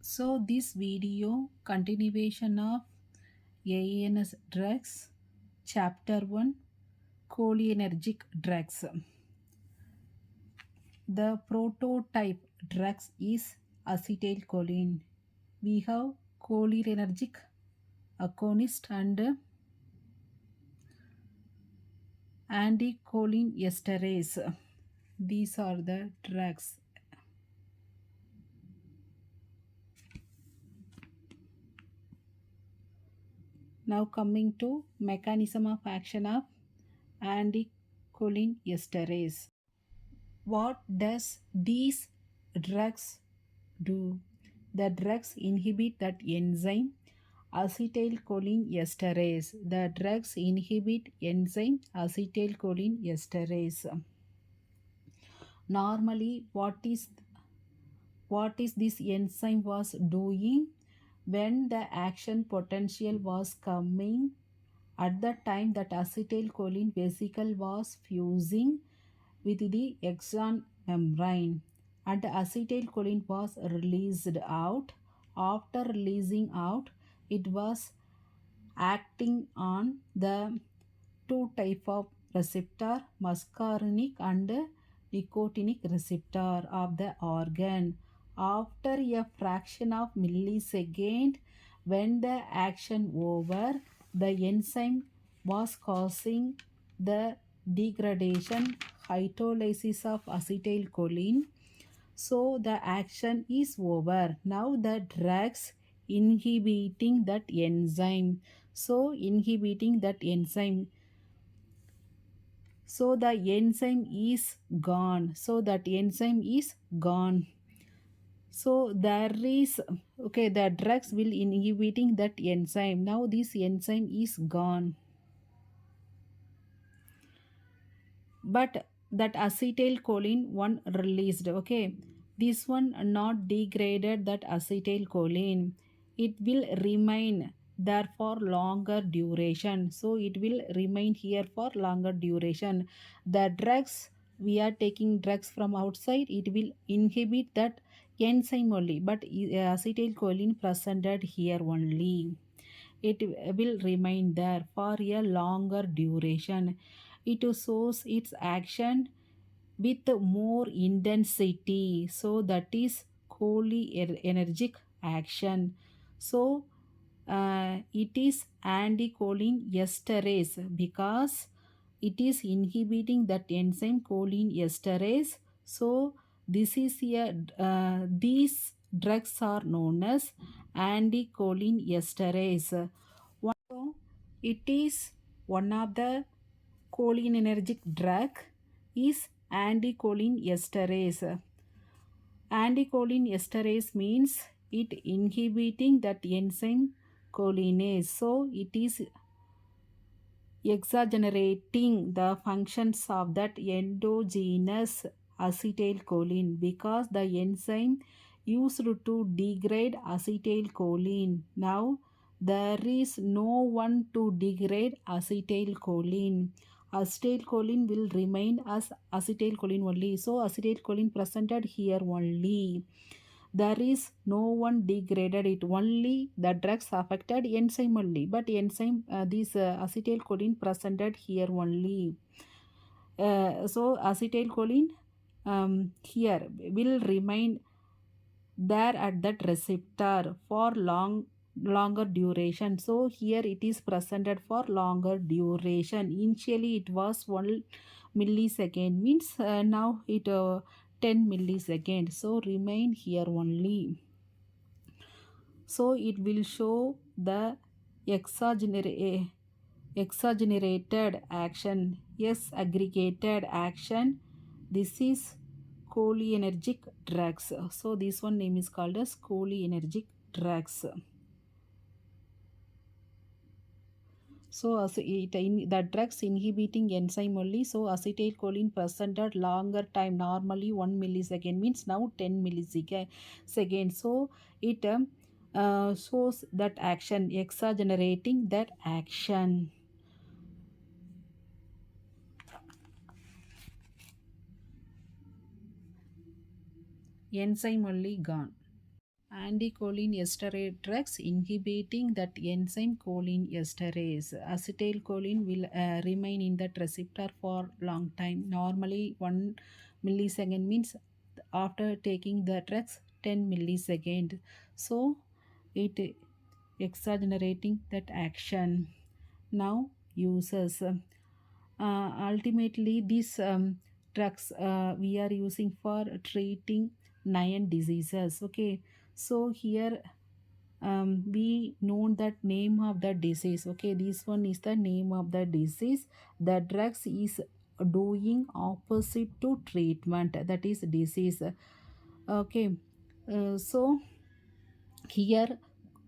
So this video continuation of ANS drugs, chapter 1, cholinergic drugs. The prototype drugs is acetylcholine. We have cholinergic agonist and anticholinesterase. These are the drugs. Now coming to mechanism of action of anticholinesterase. What does these drugs do? The drugs inhibit that enzyme acetylcholinesterase. The drugs inhibit enzyme acetylcholinesterase. Normally, what is this enzyme was doing when the action potential was coming at the time that acetylcholine vesicle was fusing with the exon membrane and acetylcholine was released out. After releasing out, it was acting on the two type of receptor, muscarinic and nicotinic receptor of the organ. After a fraction of millisecond, when the action over, the enzyme was causing the degradation, hydrolysis of acetylcholine. So the action is over. Now the drugs inhibiting that enzyme. So inhibiting that enzyme. So the enzyme is gone. So that enzyme is gone. So there is, okay, the drugs will inhibiting that enzyme. Now this enzyme is gone. But that acetylcholine one released, okay, this one not degraded that acetylcholine. It will remain there for longer duration. So it will remain here for longer duration. The drugs, we are taking drugs from outside, it will inhibit that enzyme only, but acetylcholine presented here only. It will remain there for a longer duration. It shows its action with more intensity. So that is cholinergic action. So it is anticholinesterase because it is inhibiting that enzyme cholinesterase. So this is these drugs are known as anticholinesterase. So it is one of the cholinergic drug is anticholinesterase. Anticholinesterase means it inhibiting that enzyme cholinase. So it is exaggerating the functions of that endogenous acetylcholine because the enzyme used to degrade acetylcholine. Now there is no one to degrade acetylcholine. Acetylcholine will remain as acetylcholine only. So acetylcholine presented here only. There is no one degraded it, only the drugs affected enzyme only, but enzyme this acetylcholine presented here only. So acetylcholine here will remain there at that receptor for longer duration. So here it is presented for longer duration. Initially it was 1 millisecond, means now it 10 milliseconds. So remain here only. So it will show the exaggerated action. Yes, aggregated action. This is cholinergic drugs. So this one name is called as cholinergic drugs. So the drugs inhibiting enzyme only. So acetylcholine presented longer time. Normally 1 millisecond, means now 10 milliseconds. So it shows that action, exaggerating that action. Enzyme only gone. Anticholinesterase drugs inhibiting that enzyme cholinesterase. Acetylcholine will remain in that receptor for long time. Normally 1 millisecond means after taking the drugs 10 millisecond. So it exaggerating that action. Now uses. Ultimately, these drugs we are using for treating 9 diseases. Okay, so here we know that name of the disease. Okay, this one is the name of the disease. The drugs is doing opposite to treatment, that is disease. Okay, so here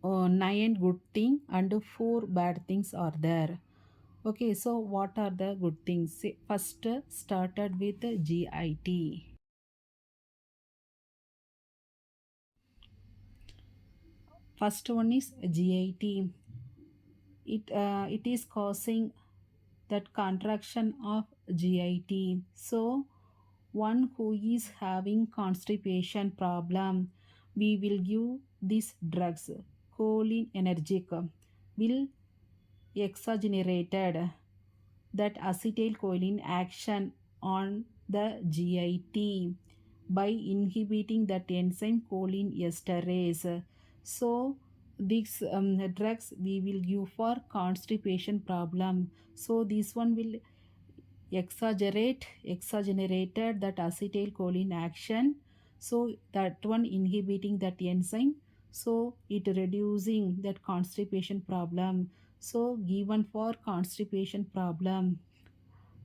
9 good thing and 4 bad things are there. Okay, so what are the good things? First started with GIT. First one is GIT. It is causing that contraction of GIT. So one who is having constipation problem, we will give these drugs. Cholinergic will exaggerated that acetylcholine action on the GIT by inhibiting that enzyme cholinesterase. So these drugs we will give for constipation problem. So this one will exaggerated that acetylcholine action. So that one inhibiting that enzyme. So it reducing that constipation problem. So given for constipation problem,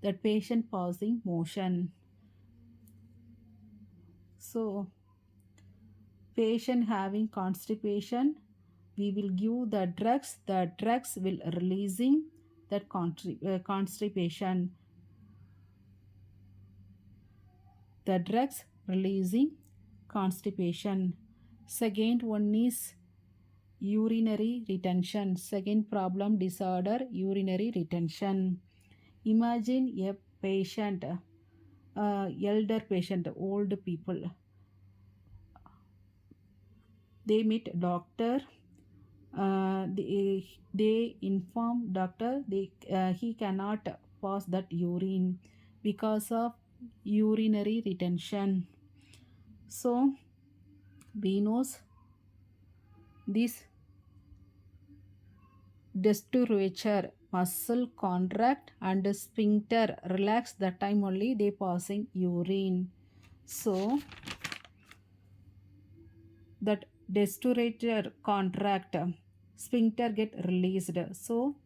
that patient pausing motion. So patient having constipation, we will give the drugs will releasing that constipation, the drugs releasing constipation. Second one is urinary retention. Second problem disorder, urinary retention. Imagine a patient, elder patient, old people, they meet doctor, they inform doctor he cannot pass that urine because of urinary retention. So we knows this destorature muscle contract and sphincter relax, that time only they passing urine. So that destorator contract, sphincter get released, so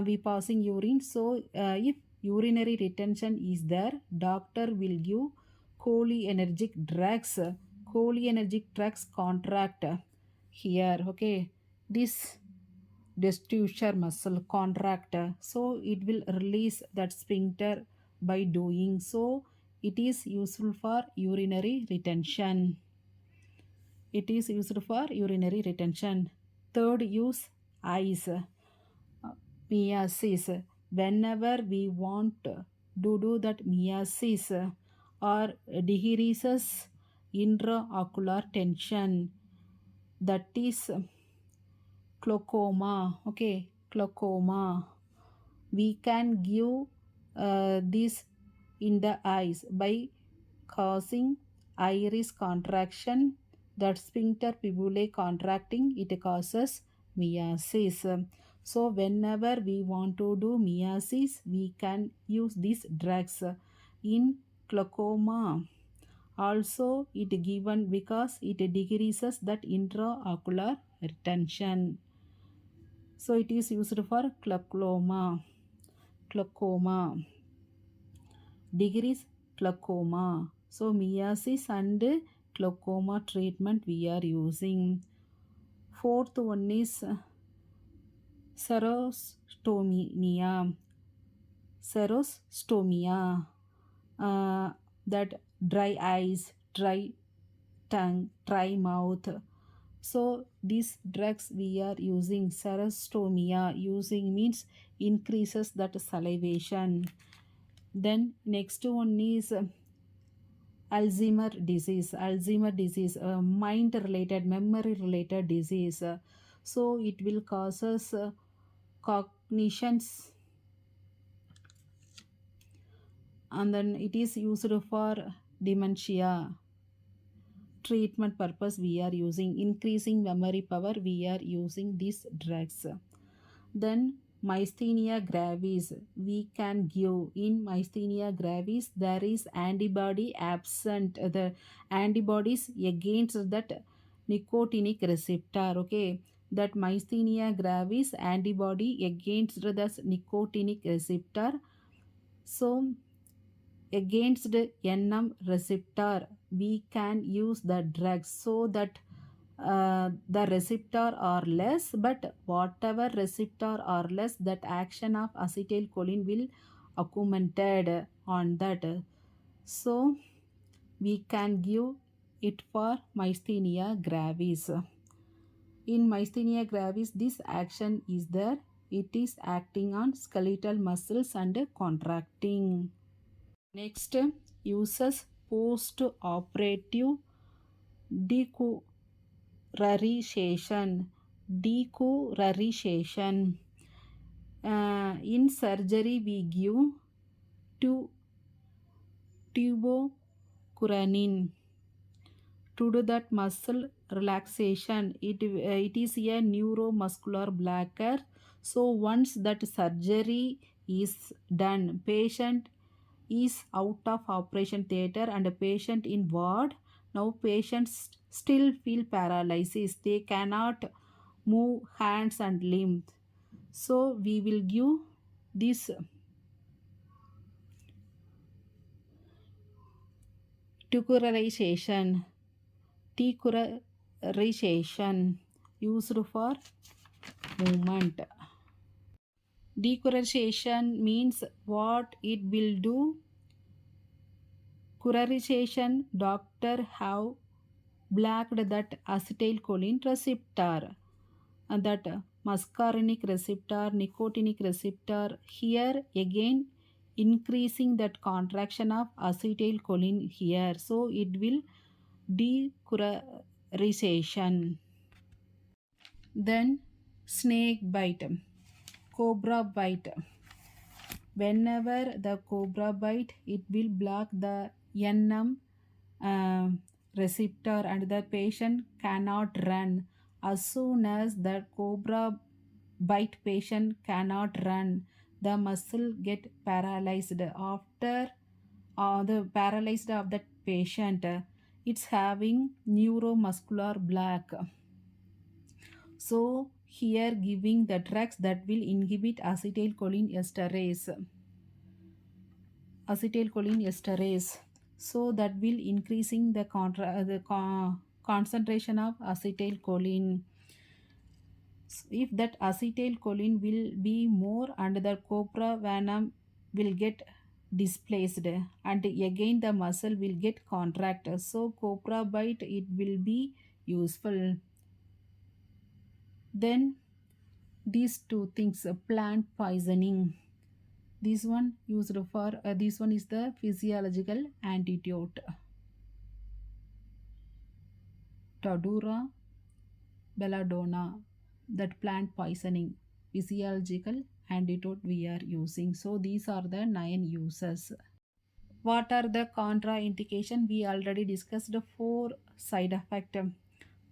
we passing urine. So if urinary retention is there, doctor will give cholinergic drugs. Cholinergic drugs contract here. Okay, this destorator muscle contract, so it will release that sphincter by doing so. It is useful for urinary retention. It is used for urinary retention. Third use, eyes. Meiosis. Whenever we want to do that meiosis or decreases intraocular tension, that is glaucoma. Okay, glaucoma. We can give this in the eyes by causing iris contraction, that sphincter pupillary contracting, it causes meiosis. So whenever we want to do meiosis, we can use these drugs in glaucoma. Also it given because it decreases that intraocular retention. So it is used for glaucoma. Glaucoma. Degrees glaucoma. So meiosis and glaucoma treatment we are using. Fourth one is xerostomia. Xerostomia. That dry eyes, dry tongue, dry mouth. So these drugs we are using. Xerostomia using means increases that salivation. Then next one is Alzheimer disease, mind related, memory related disease. So it will causes cognitions, and then it is used for dementia treatment purpose. We are using increasing memory power, we are using these drugs. Then myasthenia gravis, we can give in myasthenia gravis there is antibody absent, the antibodies against that nicotinic receptor. Okay, that myasthenia gravis antibody against the nicotinic receptor. So against the NM receptor we can use the drugs so that the receptor are less, but whatever receptor are less, that action of acetylcholine will accumulated on that. So we can give it for myasthenia gravis. In myasthenia gravis this action is there, it is acting on skeletal muscles and contracting. Next, uses post-operative decurarization. Decurarization. In surgery, we give tu- tubocuranin to do that muscle relaxation. It is a neuromuscular blocker. So once that surgery is done, patient is out of operation theater and a patient in ward. Now patients still feel paralysis, they cannot move hands and limbs. So we will give this decurarization decurarization used for movement. Decurarization means what it will do. Curarization, doctor have blocked that acetylcholine receptor, and that muscarinic receptor, nicotinic receptor. Here again increasing that contraction of acetylcholine here. So it will decurarization. Then snake bite, cobra bite. Whenever the cobra bite, it will block the NM receptor and the patient cannot run. As soon as the cobra bite, patient cannot run, the muscle get paralyzed. After the paralyzed of that patient, it's having neuromuscular block. So here giving the drugs that will inhibit acetylcholine esterase, so that will increasing the concentration of acetylcholine. If that acetylcholine will be more and the cobra venom will get displaced, and again the muscle will get contracted, so cobra bite it will be useful. Then these two things, plant poisoning, this one used for this one is the physiological antidote. Tadura belladonna, that plant poisoning, physiological antidote we are using. So these are the 9 uses. What are the contraindication? We already discussed 4 side effect.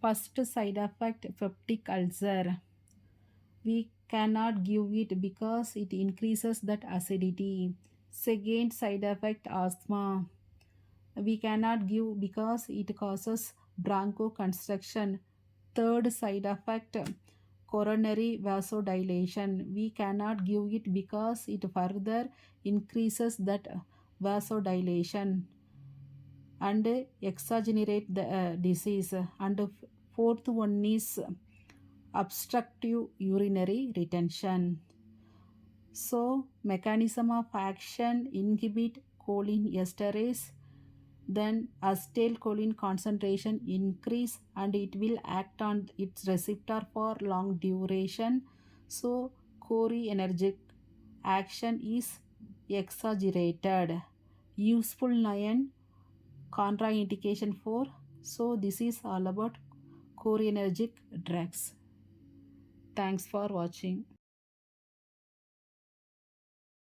First side effect, peptic ulcer. We cannot give it because it increases that acidity. Second side effect, asthma. We cannot give because it causes bronchoconstriction. Third side effect, coronary vasodilation. We cannot give it because it further increases that vasodilation and exaggerate the disease. And fourth one is obstructive urinary retention. So mechanism of action, inhibit choline esterase, then acetylcholine concentration increase and it will act on its receptor for long duration. So cholinergic action is exaggerated. Useful 9, contraindication for. So this is all about cholinergic drugs. Thanks for watching.